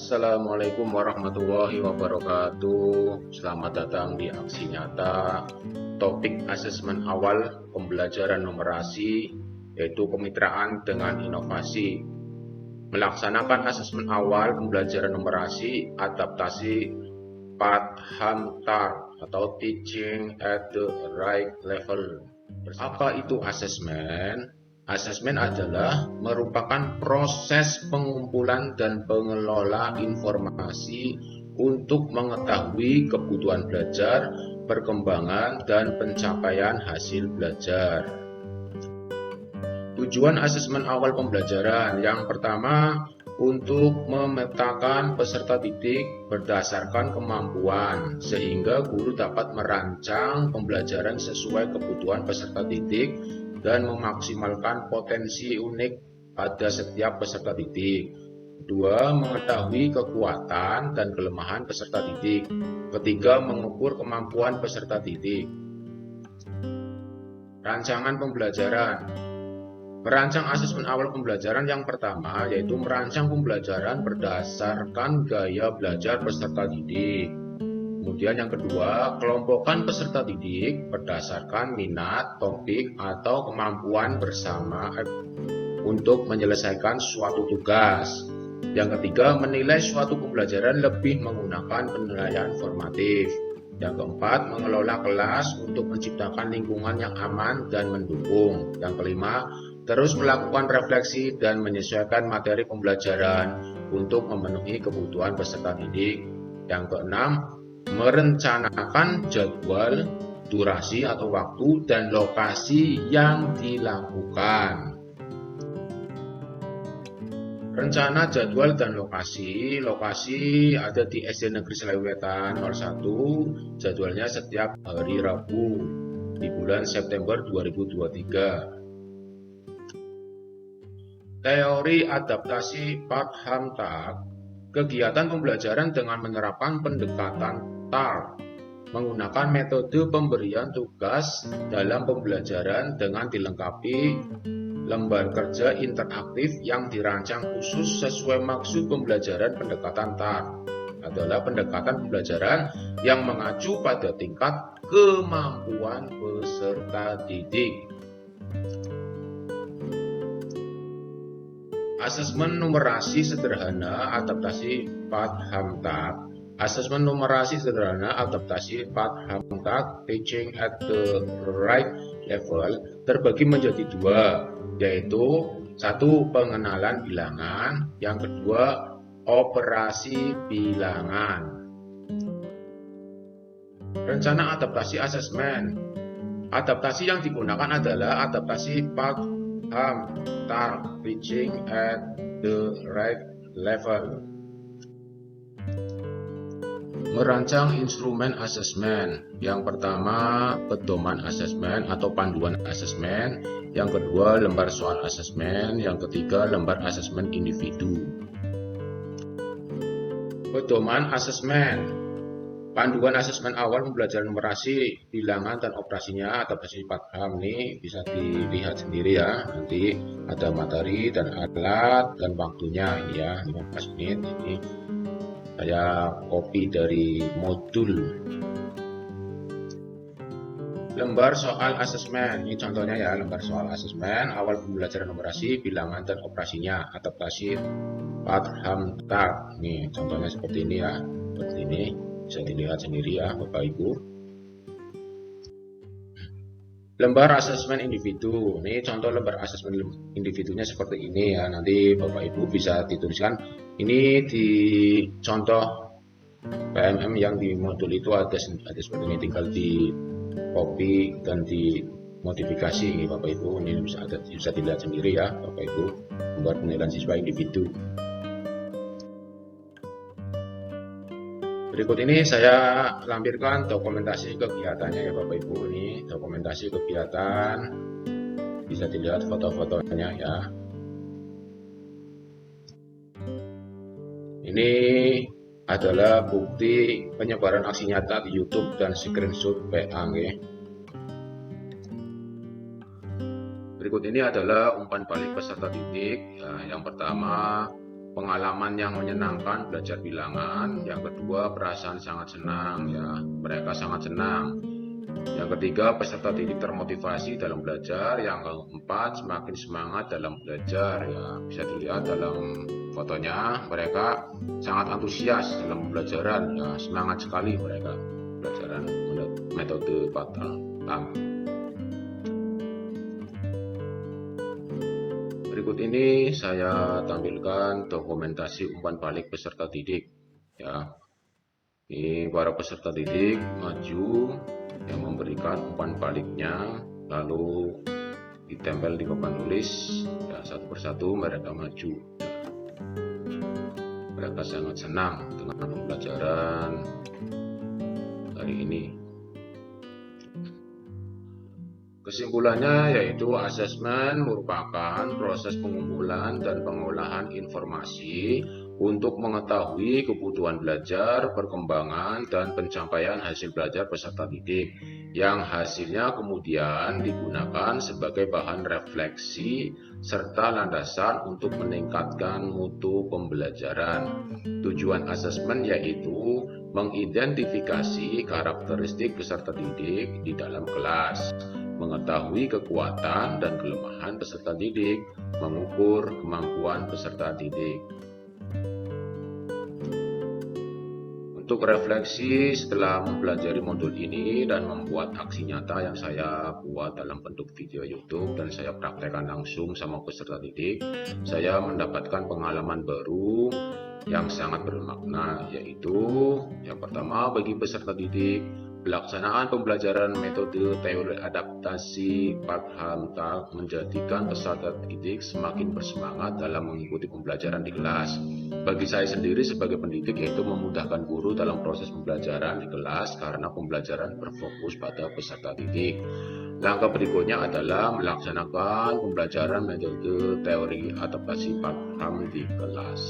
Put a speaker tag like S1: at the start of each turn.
S1: Assalamualaikum warahmatullahi wabarakatuh. Selamat datang di aksi nyata. Topik asesmen awal pembelajaran numerasi yaitu kemitraan dengan inovasi. Melaksanakan asesmen awal pembelajaran numerasi adaptasi PATHAM-TAR atau Teaching at the Right Level. Apa itu asesmen? Asesmen adalah merupakan proses pengumpulan dan pengelola informasi untuk mengetahui kebutuhan belajar, perkembangan, dan pencapaian hasil belajar. Tujuan asesmen awal pembelajaran yang pertama, untuk memetakan peserta didik berdasarkan kemampuan sehingga guru dapat merancang pembelajaran sesuai kebutuhan peserta didik dan memaksimalkan potensi unik pada setiap peserta didik. Kedua, mengetahui kekuatan dan kelemahan peserta didik. Ketiga, mengukur kemampuan peserta didik. Rancangan pembelajaran. Merancang asesmen awal pembelajaran yang pertama yaitu merancang pembelajaran berdasarkan gaya belajar peserta didik. Kemudian yang kedua, kelompokkan peserta didik berdasarkan minat, topik, atau kemampuan bersama untuk menyelesaikan suatu tugas. Yang ketiga, menilai suatu pembelajaran lebih menggunakan penilaian formatif. Yang keempat, mengelola kelas untuk menciptakan lingkungan yang aman dan mendukung. Yang kelima, terus melakukan refleksi dan menyesuaikan materi pembelajaran untuk memenuhi kebutuhan peserta didik. Yang keenam, merencanakan jadwal, durasi atau waktu, dan lokasi yang dilakukan. Rencana jadwal dan lokasi. Lokasi ada di SD Negeri Selaiwetan 01, jadwalnya setiap hari Rabu di bulan September 2023. Teori adaptasi PATHAM-TAR. Kegiatan pembelajaran dengan menerapkan pendekatan TAR menggunakan metode pemberian tugas dalam pembelajaran dengan dilengkapi lembar kerja interaktif yang dirancang khusus sesuai maksud pembelajaran. Pendekatan TAR adalah pendekatan pembelajaran yang mengacu pada tingkat kemampuan peserta didik. Asesmen numerasi sederhana adaptasi PATHAM-TAR. Asesmen numerasi sederhana adaptasi PATHAM-TAR Teaching at the Right Level terbagi menjadi dua, yaitu satu, pengenalan bilangan, yang kedua, operasi bilangan. Rencana adaptasi asesmen. Adaptasi yang digunakan adalah adaptasi PATHAM-TAR Teaching at the Right Level. Merancang instrumen asesmen. Yang pertama, pedoman asesmen atau panduan asesmen. Yang kedua, lembar soal asesmen. Yang ketiga, lembar asesmen individu. Pedoman asesmen. Panduan asesmen awal pembelajaran numerasi, bilangan, dan operasinya adaptasi PATHAM ini bisa dilihat sendiri ya. Nanti ada materi dan alat dan waktunya ini ya, 15 menit. Ini saya copy dari modul. Lembar soal asesmen, ini contohnya ya, lembar soal asesmen awal pembelajaran numerasi, bilangan, dan operasinya adaptasi PATHAM-TAR. Ini contohnya seperti ini ya, seperti ini. Bisa dilihat sendiri ya Bapak Ibu. Lembar asesmen individu. Ini contoh lembar asesmen individunya seperti ini ya. Nanti Bapak Ibu bisa dituliskan. Ini di contoh PMM yang di modul itu ada seperti ini. Tinggal di copy dan di modifikasi ini Bapak Ibu. Ini bisa dilihat sendiri ya Bapak Ibu. Lembar penilaian siswa individu. Berikut ini saya lampirkan dokumentasi kegiatannya ya Bapak Ibu. Ini dokumentasi kegiatan, bisa dilihat foto-fotonya ya. Ini adalah bukti penyebaran aksi nyata di YouTube dan screenshot PA. Berikut ini adalah umpan balik peserta didik ya. Yang pertama, pengalaman yang menyenangkan belajar bilangan. Yang kedua, perasaan sangat senang, ya, mereka sangat senang. Yang ketiga, peserta didik termotivasi dalam belajar. Yang keempat, semakin semangat dalam belajar, ya, bisa dilihat dalam fotonya, mereka sangat antusias dalam pembelajaran, ya, semangat sekali mereka pelajaran metode Pak-Ham. Berikut ini saya tampilkan dokumentasi umpan balik peserta didik, ya. Ini para peserta didik maju yang memberikan umpan baliknya, lalu ditempel di papan tulis, ya, satu persatu mereka maju. Mereka sangat senang dengan pembelajaran hari ini. Kesimpulannya yaitu asesmen merupakan proses pengumpulan dan pengolahan informasi untuk mengetahui kebutuhan belajar, perkembangan, dan pencapaian hasil belajar peserta didik, yang hasilnya kemudian digunakan sebagai bahan refleksi serta landasan untuk meningkatkan mutu pembelajaran. Tujuan asesmen yaitu mengidentifikasi karakteristik peserta didik di dalam kelas, mengetahui kekuatan dan kelemahan peserta didik, mengukur kemampuan peserta didik. Untuk refleksi setelah mempelajari modul ini dan membuat aksi nyata yang saya buat dalam bentuk video YouTube dan saya praktekkan langsung sama peserta didik, saya mendapatkan pengalaman baru yang sangat bermakna, yaitu yang pertama, bagi peserta didik, pelaksanaan pembelajaran metode teori adaptasi Pak-Ham menjadikan peserta didik semakin bersemangat dalam mengikuti pembelajaran di kelas. Bagi saya sendiri sebagai pendidik, yaitu memudahkan guru dalam proses pembelajaran di kelas karena pembelajaran berfokus pada peserta didik. Langkah berikutnya adalah melaksanakan pembelajaran metode teori adaptasi Pak-Ham di kelas.